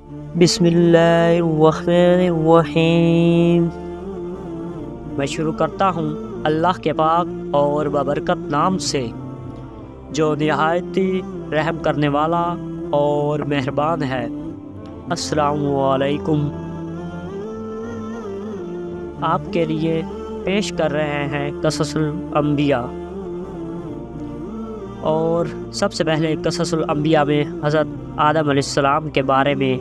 بسم اللہ الرحمن الرحیم۔ میں شروع کرتا ہوں اللہ کے پاک اور بابرکت نام سے، جو نہایت ہی رحم کرنے والا اور مہربان ہے۔ السلام علیکم۔ آپ کے لیے پیش کر رہے ہیں قصص الانبیاء، اور سب سے پہلے قصص الانبیاء میں حضرت آدم علیہ السلام کے بارے میں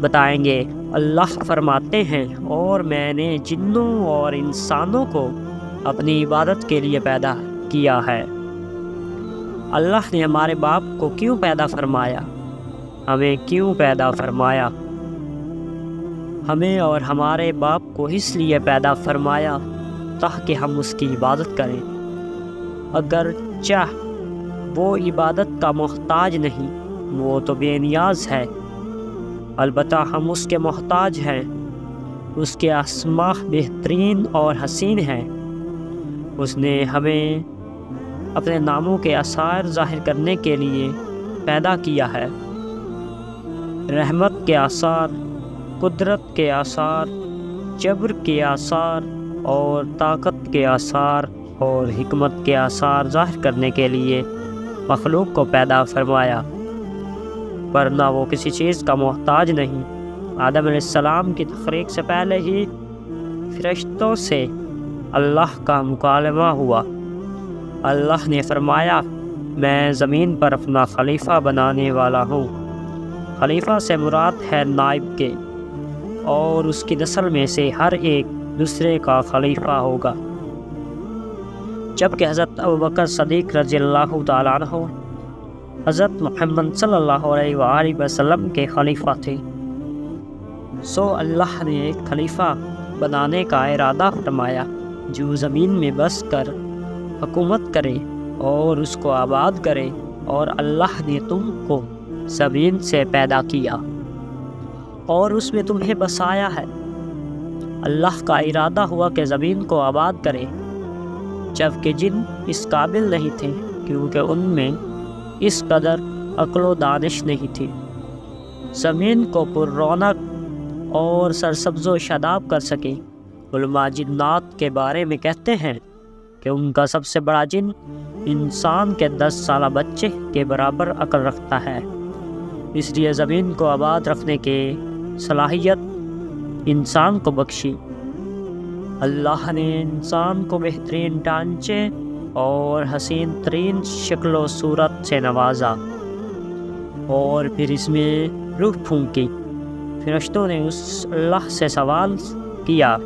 بتائیں گے۔ اللہ فرماتے ہیں، اور میں نے جنوں اور انسانوں کو اپنی عبادت کے لیے پیدا کیا ہے۔ اللہ نے ہمارے باپ کو کیوں پیدا فرمایا؟ ہمیں کیوں پیدا فرمایا؟ ہمیں اور ہمارے باپ کو اس لیے پیدا فرمایا تاکہ ہم اس کی عبادت کریں۔ اگرچہ وہ عبادت کا محتاج نہیں، وہ تو بے نیاز ہے، البتہ ہم اس کے محتاج ہیں۔ اس کے اسماء بہترین اور حسین ہیں۔ اس نے ہمیں اپنے ناموں کے آثار ظاہر کرنے کے لیے پیدا کیا ہے۔ رحمت کے آثار، قدرت کے آثار، جبر کے آثار اور طاقت کے آثار اور حکمت کے آثار ظاہر کرنے کے لیے مخلوق کو پیدا فرمایا، ورنہ وہ کسی چیز کا محتاج نہیں۔ آدم علیہ السلام کی تخلیق سے پہلے ہی فرشتوں سے اللہ کا مکالمہ ہوا۔ اللہ نے فرمایا، میں زمین پر اپنا خلیفہ بنانے والا ہوں۔ خلیفہ سے مراد ہے نائب کے، اور اس کی نسل میں سے ہر ایک دوسرے کا خلیفہ ہوگا۔ جبکہ حضرت ابوبکر صدیق رضی اللہ تعالیٰ عنہ حضرت محمد صلی اللہ علیہ وآلہ وسلم کے خلیفہ تھے، سو اللہ نے ایک خلیفہ بنانے کا ارادہ فرمایا جو زمین میں بس کر حکومت کرے اور اس کو آباد کرے، اور اللہ نے تم کو زمین سے پیدا کیا اور اس میں تمہیں بسایا ہے۔ اللہ کا ارادہ ہوا کہ زمین کو آباد کرے، جبکہ جن اس قابل نہیں تھے، کیونکہ ان میں اس قدر عقل و دانش نہیں تھی۔ زمین کو پر رونق اور سرسبز و شاداب کر سکے۔ علماء جنات کے بارے میں کہتے ہیں کہ ان کا سب سے بڑا جن انسان کے 10 سالہ بچے کے برابر عقل رکھتا ہے، اس لیے زمین کو آباد رکھنے کی صلاحیت انسان کو بخشی۔ اللہ نے انسان کو بہترین ڈھانچے اور حسین ترین شکل و صورت سے نوازا، اور پھر اس میں روح پھونکی۔ فرشتوں نے اس اللہ سے سوال کیا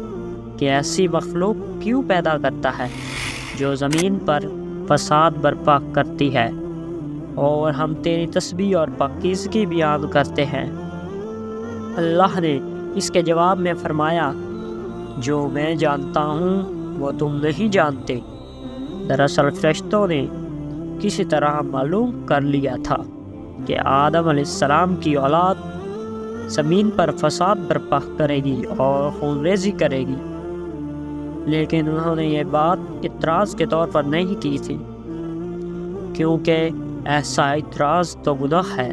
کہ ایسی مخلوق کیوں پیدا کرتا ہے جو زمین پر فساد برپا کرتی ہے، اور ہم تیری تسبیح اور پاکیزگی بیان کرتے ہیں۔ اللہ نے اس کے جواب میں فرمایا، جو میں جانتا ہوں وہ تم نہیں جانتے۔ دراصل فرشتوں نے کسی طرح معلوم کر لیا تھا کہ آدم علیہ السلام کی اولاد زمین پر فساد برپا کرے گی اور خون ریزی کرے گی، لیکن انہوں نے یہ بات اعتراض کے طور پر نہیں کی تھی، کیونکہ ایسا اعتراض تو گناہ ہے،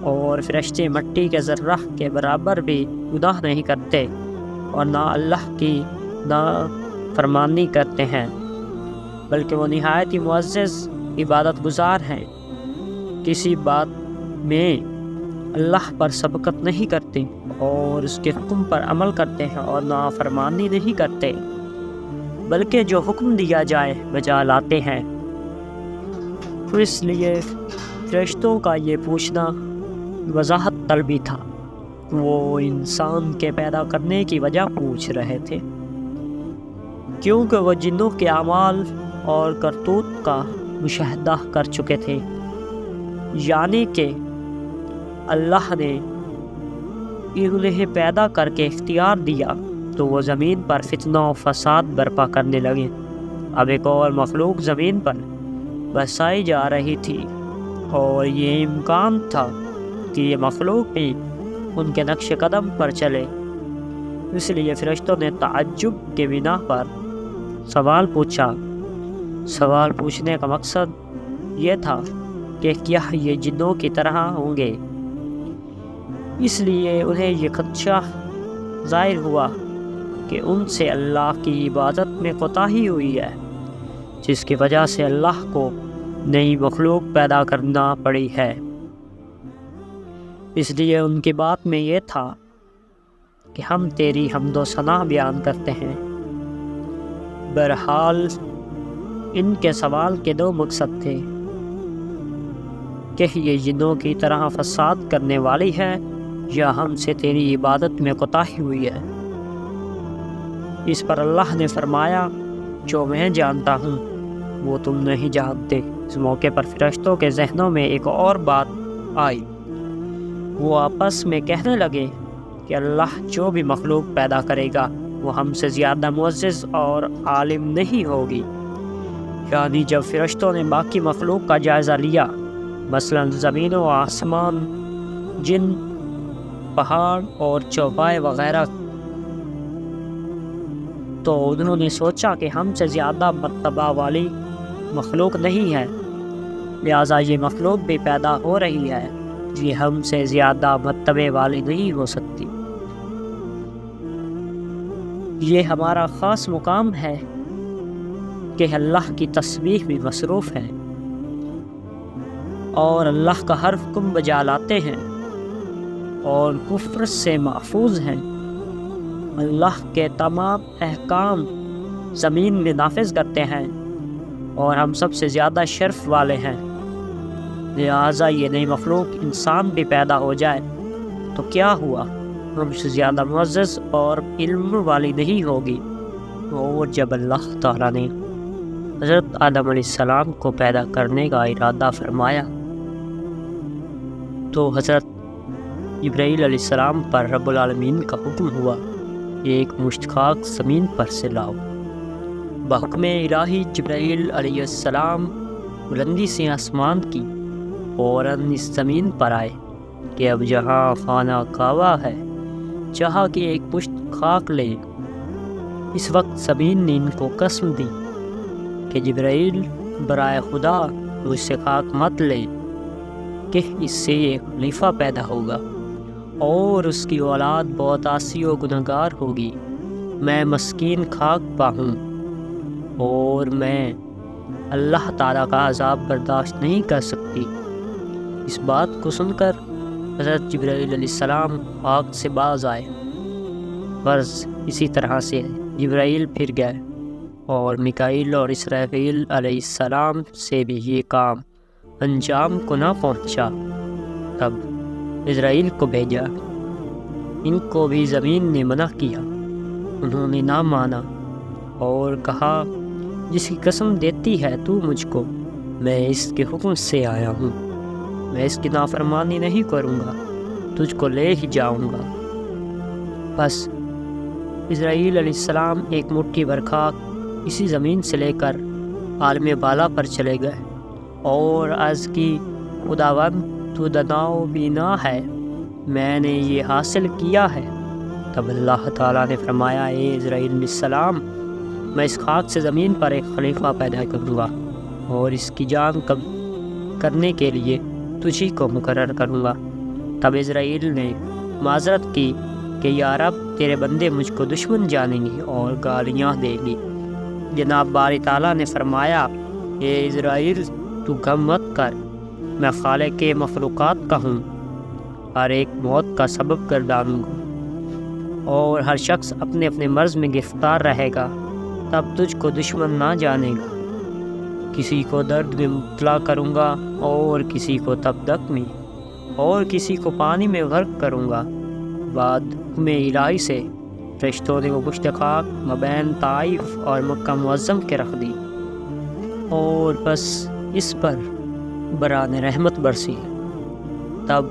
اور فرشتے مٹی کے ذرہ کے برابر بھی گناہ نہیں کرتے اور نہ اللہ کی نافرمانی کرتے ہیں، بلکہ وہ نہایت ہی معزز عبادت گزار ہیں۔ کسی بات میں اللہ پر سبقت نہیں کرتے اور اس کے حکم پر عمل کرتے ہیں، اور نافرمانی نہیں کرتے، بلکہ جو حکم دیا جائے بجا لاتے ہیں۔ تو اس لیے فرشتوں کا یہ پوچھنا وضاحت طلبی تھا۔ وہ انسان کے پیدا کرنے کی وجہ پوچھ رہے تھے، کیونکہ وہ جنوں کے اعمال اور کرتوت کا مشاہدہ کر چکے تھے، یعنی کہ اللہ نے انہیں پیدا کر کے اختیار دیا تو وہ زمین پر فتنہ و فساد برپا کرنے لگے۔ اب ایک اور مخلوق زمین پر بسائی جا رہی تھی، اور یہ امکان تھا کہ یہ مخلوق بھی ان کے نقش قدم پر چلے۔ اس لیے فرشتوں نے تعجب کے بنا پر سوال پوچھا۔ سوال پوچھنے کا مقصد یہ تھا کہ کیا یہ جنوں کی طرح ہوں گے؟ اس لیے انہیں یہ خدشہ ظاہر ہوا کہ ان سے اللہ کی عبادت میں کوتاہی ہوئی ہے، جس کی وجہ سے اللہ کو نئی مخلوق پیدا کرنا پڑی ہے۔ اس لیے ان کی بات میں یہ تھا کہ ہم تیری حمد و ثنا بیان کرتے ہیں۔ بہرحال ان کے سوال کے دو مقصد تھے کہ یہ جنوں کی طرح فساد کرنے والی ہے یا ہم سے تیری عبادت میں کوتاہی ہوئی ہے۔ اس پر اللہ نے فرمایا، جو میں جانتا ہوں وہ تم نہیں جانتے۔ اس موقع پر فرشتوں کے ذہنوں میں ایک اور بات آئی۔ وہ آپس میں کہنے لگے کہ اللہ جو بھی مخلوق پیدا کرے گا وہ ہم سے زیادہ معزز اور عالم نہیں ہوگی۔ یعنی جب فرشتوں نے باقی مخلوق کا جائزہ لیا، مثلا زمین و آسمان، جن، پہاڑ اور چوپائے وغیرہ، تو انہوں نے سوچا کہ ہم سے زیادہ مرتبہ والی مخلوق نہیں ہے، لہٰذا یہ مخلوق بھی پیدا ہو رہی ہے، یہ ہم سے زیادہ مرتبے والی نہیں ہو سکتی۔ یہ ہمارا خاص مقام ہے کہ اللہ کی تسبیح میں مصروف ہیں اور اللہ کا ہر حکم بجا لاتے ہیں اور کفر سے محفوظ ہیں۔ اللہ کے تمام احکام زمین میں نافذ کرتے ہیں اور ہم سب سے زیادہ شرف والے ہیں، لہٰذا یہ نئی مخلوق انسان بھی پیدا ہو جائے تو کیا ہوا، ہم سے زیادہ معزز اور علم والی نہیں ہوگی۔ اور جب اللہ تعالیٰ نے حضرت آدم علیہ السلام کو پیدا کرنے کا ارادہ فرمایا تو حضرت جبرائیل علیہ السلام پر رب العالمین کا حکم ہوا کہ ایک مشت خاک زمین پر سے لاؤ۔ بحکم الہی جبرائیل علیہ السلام بلندی سے آسمان کی فوراً اس زمین پر آئے کہ اب جہاں خانہ کعبہ ہے جہاں کی ایک مشت خاک لے۔ اس وقت زمین نے ان کو قسم دی کہ جبرائیل برائے خدا مجھ سے خاک مت لے، کہ اس سے ایک خلیفہ پیدا ہوگا اور اس کی اولاد بہت عاصی و گنہگار ہوگی۔ میں مسکین خاک پا ہوں اور میں اللہ تعالیٰ کا عذاب برداشت نہیں کر سکتی۔ اس بات کو سن کر حضرت جبرائیل علیہ السلام خاک سے باز آئے۔ غرض اسی طرح سے جبرائیل پھر گئے اور میکائیل اور اسرافیل علیہ السلام سے بھی یہ کام انجام کو نہ پہنچا۔ تب اسرائیل کو بھیجا، ان کو بھی زمین نے منع کیا، انہوں نے نہ مانا اور کہا، جس کی قسم دیتی ہے تو مجھ کو، میں اس کے حکم سے آیا ہوں، میں اس کی نافرمانی نہیں کروں گا، تجھ کو لے ہی جاؤں گا۔ بس اسرائیل علیہ السلام ایک مٹھی بھر خاک اسی زمین سے لے کر عالم بالا پر چلے گئے اور عرض کی، خداوند تو دناؤ بینا ہے، میں نے یہ حاصل کیا ہے۔ تب اللہ تعالیٰ نے فرمایا، اے اسرائیل علیہ السلام، میں اس خاک سے زمین پر ایک خلیفہ پیدا کروں گا اور اس کی جان کم کرنے کے لیے تجھی کو مقرر کروں گا۔ تب اسرائیل نے معذرت کی کہ یا رب، تیرے بندے مجھ کو دشمن جانیں گے اور گالیاں دیں گی۔ جناب باری تعالیٰ نے فرمایا، اے اسرائیل، تو غم مت کر، میں خالق کے مخلوقات کا ہوں، ہر ایک موت کا سبب گردانوں گا اور ہر شخص اپنے اپنے مرض میں گرفتار رہے گا، تب تجھ کو دشمن نہ جانے گا۔ کسی کو درد میں مبتلا کروں گا اور کسی کو تپدق میں اور کسی کو پانی میں غرق کروں گا۔ بعد حکم الہی سے فرشتوں نے وہ مشت خاک مابین طائف اور مکہ معظم کے رکھ دی اور بس اس پر بران رحمت برسی۔ تب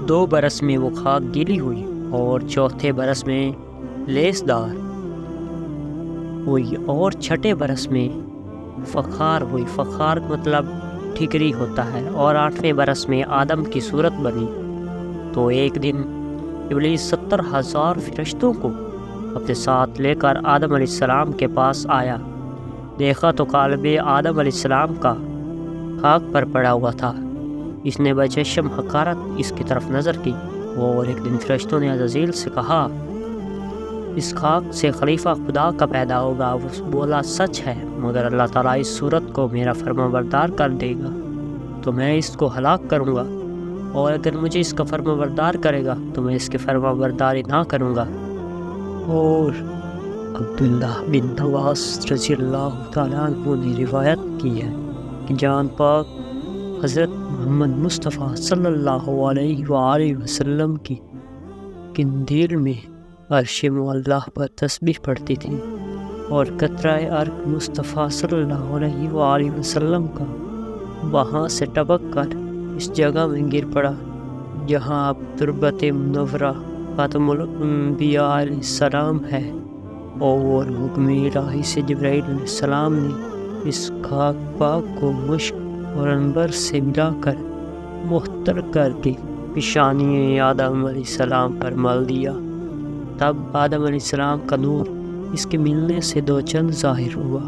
2 برس میں وہ خاک گیلی ہوئی اور 4تھے برس میں لیس دار ہوئی اور 6ٹھے برس میں فخار ہوئی۔ فخار مطلب ٹھیکری ہوتا ہے۔ اور 8ویں برس میں آدم کی صورت بنی۔ تو ایک دن ابلیس 70,000 فرشتوں کو اپنے ساتھ لے کر آدم علیہ السلام کے پاس آیا۔ دیکھا تو قالب آدم علیہ السلام کا خاک پر پڑا ہوا تھا۔ اس نے بچشم حقارت اس کی طرف نظر کی اور ایک دن فرشتوں نے عزازیل سے کہا اس خاک سے خلیفہ خدا کا پیدا ہوگا۔ وہ بولا سچ ہے، مگر اللہ تعالیٰ اس صورت کو میرا فرما بردار کر دے گا تو میں اس کو ہلاک کروں گا، اور اگر مجھے اس کا فرما بردار کرے گا تو میں اس کی فرما برداری نہ کروں گا۔ اور عبداللہ بن نواس رضی اللہ تعالیٰ عنہ نے روایت کی ہے کہ جان پاک حضرت محمد مصطفیٰ صلی اللہ علیہ وآلہ وسلم کی قندیل میں عرش معلیٰ پر تسبیح پڑھتی تھی، اور قطرہ عرق مصطفیٰ صلی اللہ علیہ وآلہ وسلم کا وہاں سے ٹپک کر اس جگہ میں گر پڑا جہاں اب تربت منورہ خاتم الانبیاء علیہ السلام ہے، اور حکم الہی سے جبرائیل علیہ السلام نے اس خاک پاک کو مشک اور عنبر سے ملا کر مختر کر کے پیشانی آدم علیہ السلام پر مل دیا۔ تب آدم علیہ السلام کا نور اس کے ملنے سے دو چند ظاہر ہوا۔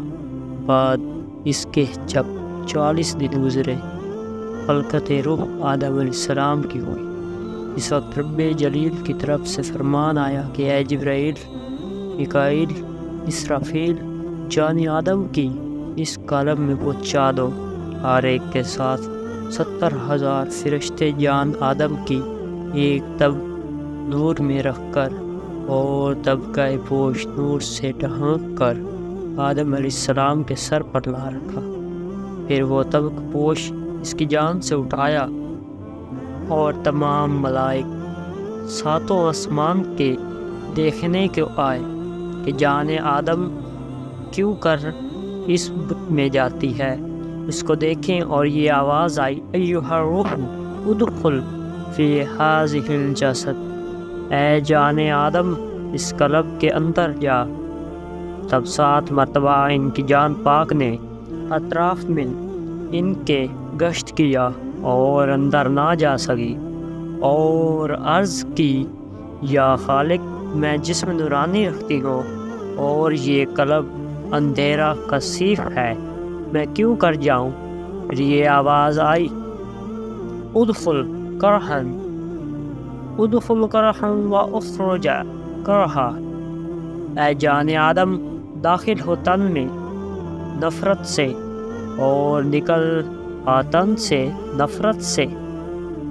بعد اس کے جب 40 دن گزرے، خلقت روح آدم علیہ السلام کی ہوئی۔ اس وقت رب جلیل کی طرف سے فرمان آیا کہ اے جبرائیل، میکائیل، اسرافیل، جان آدم کی اس کالم میں پہنچا دو۔ ہر ایک کے ساتھ 70,000 فرشتے جان آدم کی ایک تب نور میں رکھ کر اور طبقہ پوش نور سے ڈھانک کر آدم علیہ السلام کے سر پر لا رکھا۔ پھر وہ طبقہ پوش اس کی جان سے اٹھایا، اور تمام ملائک 7 آسمان کے دیکھنے کو آئے کہ جان آدم کیوں کر اس بت میں جاتی ہے، اس کو دیکھیں۔ اور یہ آواز آئی ایھا الروح ادخل فی ھذہ الجسد، اے جان آدم اس قلب کے اندر جا۔ تب 7 مرتبہ ان کی جان پاک نے اطراف میں ان کے گشت کیا اور اندر نہ جا سکی، اور عرض کی یا خالق میں جسم نورانی رکھتی ہوں اور یہ قلب اندھیرا کثیف ہے، میں کیوں کر جاؤں؟ پھر یہ آواز آئی ادخل کرہن ادخل کرہن و اخرج کرہا، اے جان آدم داخل ہو تن میں نفرت سے اور نکل آتن سے نفرت سے۔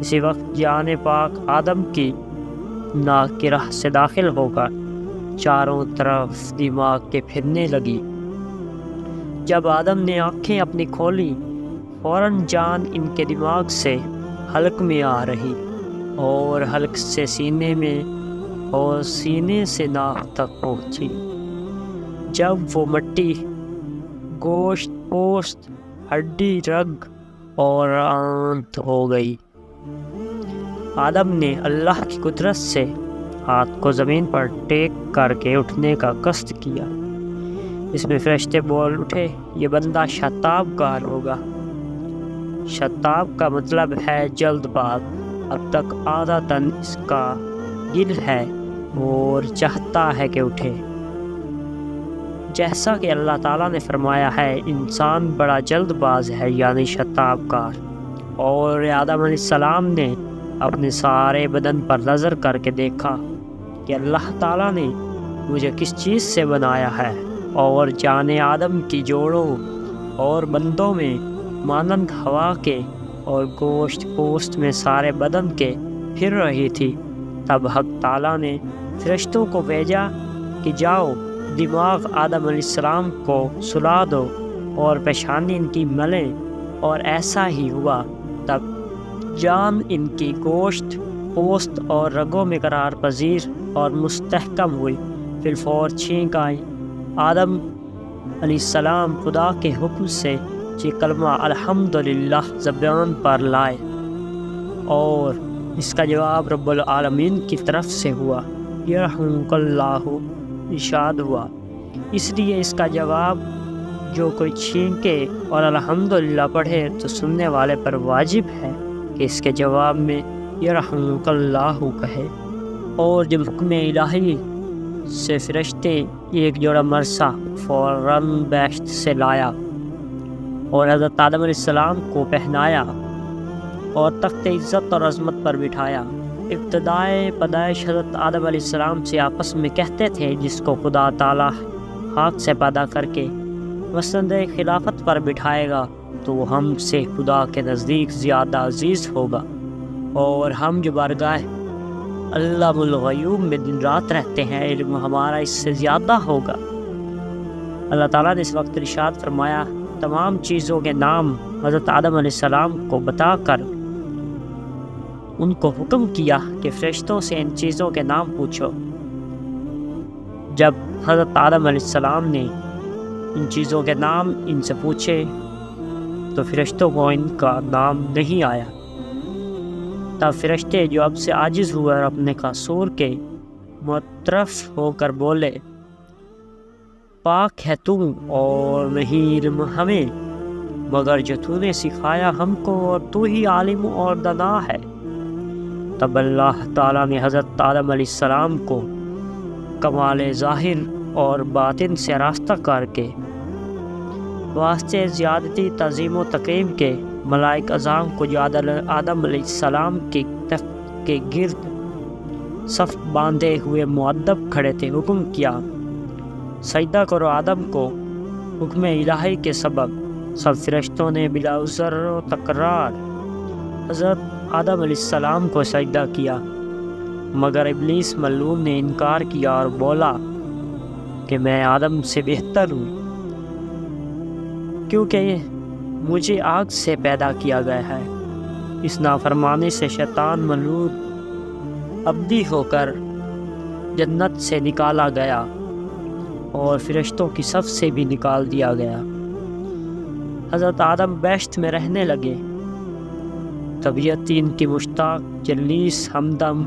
اسی وقت جان پاک آدم کی ناک کی راہ سے داخل ہو کر چاروں طرف دماغ کے پھرنے لگی۔ جب آدم نے آنکھیں اپنی کھولی، فوراً جان ان کے دماغ سے حلق میں آ رہی، اور حلق سے سینے میں اور سینے سے ناک تک پہنچی۔ جب وہ مٹی، گوشت، پوست، ہڈی، رگ اور آنت ہو گئی، آدم نے اللہ کی قدرت سے ہاتھ کو زمین پر ٹیک کر کے اٹھنے کا قصد کیا۔ اس میں فرشتے بول اٹھے یہ بندہ شتاب کار ہوگا۔ شتاب کا مطلب ہے جلد باز، اب تک آدھا تن اس کا گل ہے اور چاہتا ہے کہ اٹھے۔ جیسا کہ اللہ تعالیٰ نے فرمایا ہے انسان بڑا جلد باز ہے، یعنی شتاب کار۔ اور آدم علیہ السلام نے اپنے سارے بدن پر نظر کر کے دیکھا کہ اللہ تعالیٰ نے مجھے کس چیز سے بنایا ہے، اور جان آدم کی جوڑوں اور بندوں میں مانند ہوا کے اور گوشت پوست میں سارے بدن کے پھر رہی تھی۔ تب حق تعالیٰ نے فرشتوں کو بھیجا کہ جاؤ دماغ آدم علیہ السلام کو سلا دو اور پیشانی ان کی ملیں، اور ایسا ہی ہوا۔ تب جان ان کی گوشت، پوست اور رگوں میں قرار پذیر اور مستحکم ہوئی، پھر فور چھینک آئی۔ آدم علیہ السلام خدا کے حکم سے یہ کلمہ الحمدللہ زبان پر لائے، اور اس کا جواب رب العالمین کی طرف سے ہوا، یرحمک اللہ ارشاد ہوا۔ اس لیے اس کا جواب جو کوئی چھینکے اور الحمدللہ پڑھے تو سننے والے پر واجب ہے کہ اس کے جواب میں یرحمک اللہ کہے۔ اور جب حکم الہی سے فرشتے ایک جوڑا مرثا فوراً بیشت سے لایا اور حضرت آدم علیہ السلام کو پہنایا اور تخت عزت اور عظمت پر بٹھایا، ابتدائے پیدائش حضرت آدم علیہ السلام سے آپس میں کہتے تھے، جس کو خدا تعالیٰ خاک سے پیدا کر کے مسند خلافت پر بٹھائے گا تو وہ ہم سے خدا کے نزدیک زیادہ عزیز ہوگا، اور ہم جو بارگاہ علام الغیوب میں دن رات رہتے ہیں، علم ہمارا اس سے زیادہ ہوگا۔ اللہ تعالیٰ نے اس وقت ارشاد فرمایا، تمام چیزوں کے نام حضرت آدم علیہ السلام کو بتا کر ان کو حکم کیا کہ فرشتوں سے ان چیزوں کے نام پوچھو۔ جب حضرت آدم علیہ السلام نے ان چیزوں کے نام ان سے پوچھے تو فرشتوں کو ان کا نام نہیں آیا۔ تب فرشتے جو اب سے عاجز ہوئے اور اپنے قصور کے معترف ہو کر بولے، پاک ہے تم اور نہیں علم ہمیں مگر جو تو نے سکھایا ہم کو، اور تو ہی عالم اور دانا ہے۔ تب اللہ تعالیٰ نے حضرت آدم علیہ السلام کو کمال ظاہر اور باطن سے راستہ کر کے واسطے زیادتی تعظیم و تکریم کے ملائک اعظام کو جو آدم علیہ السلام کے گرد صف باندھے ہوئے مؤدب کھڑے تھے حکم کیا، سجدہ کرو آدم کو۔ حکم الہی کے سبب سب فرشتوں نے بلا عذر و تکرار حضرت آدم علیہ السلام کو سجدہ کیا، مگر ابلیس ملعون نے انکار کیا اور بولا کہ میں آدم سے بہتر ہوں، کیونکہ مجھے آگ سے پیدا کیا گیا ہے۔ اس نافرمانی سے شیطان ملعون ابدی ہو کر جنت سے نکالا گیا اور فرشتوں کی صف سے بھی نکال دیا گیا۔ حضرت آدم بہشت میں رہنے لگے۔ طبیعت ان کی مشتاق 40 ہمدم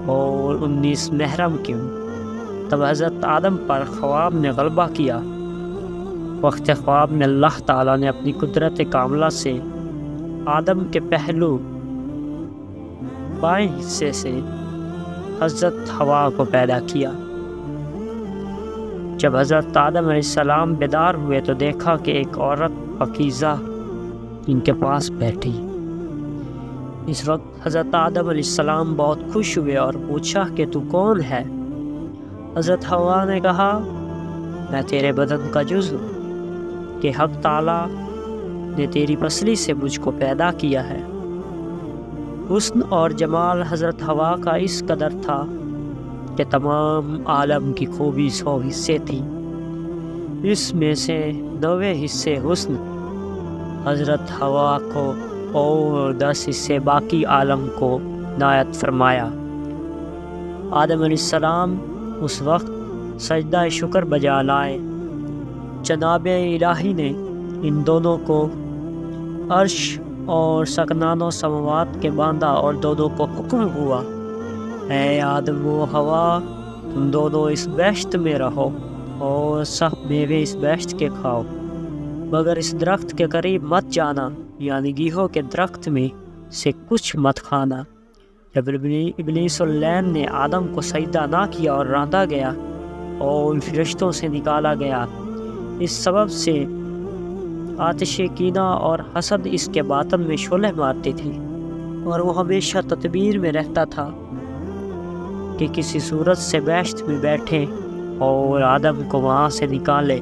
اور 19 محرم کی۔ تب حضرت آدم پر خواب نے غلبہ کیا۔ وقت خواب میں اللہ تعالیٰ نے اپنی قدرت کاملہ سے آدم کے پہلو بائیں حصے سے حضرت حوا کو پیدا کیا۔ جب حضرت آدم علیہ السلام بیدار ہوئے تو دیکھا کہ ایک عورت پاکیزہ ان کے پاس بیٹھی۔ اس وقت حضرت آدم علیہ السلام بہت خوش ہوئے اور پوچھا کہ تو کون ہے؟ حضرت حوا نے کہا، میں تیرے بدن کا جزو ہوں کہ حق تعالیٰ نے تیری پسلی سے مجھ کو پیدا کیا ہے۔ حسن اور جمال حضرت حوا کا اس قدر تھا کہ تمام عالم کی خوبی 100 حصے تھی، اس میں سے 90 حصے حسن حضرت حوا کو اور 10 حصے باقی عالم کو عنایت فرمایا۔ آدم علیہ السلام اس وقت سجدہ شکر بجا لائے۔ جناب الہی نے ان دونوں کو عرش اور سکنان و سماوات کے باندھا اور دونوں کو حکم ہوا، اے آدم و حوا، تم دونوں اس بہشت میں رہو اور سب میوے اس بہشت کے کھاؤ، مگر اس درخت کے قریب مت جانا، یعنی گیہوں کے درخت میں سے کچھ مت کھانا۔ جب ابلیس اللعین نے آدم کو سجدہ نہ کیا اور راندا گیا اور فرشتوں سے نکالا گیا، اس سبب سے آتش کینہ اور حسد اس کے باطن میں شعلہ مارتی تھی، اور وہ ہمیشہ تدبیر میں رہتا تھا کہ کسی صورت سے بہشت میں بیٹھے اور آدم کو وہاں سے نکالے۔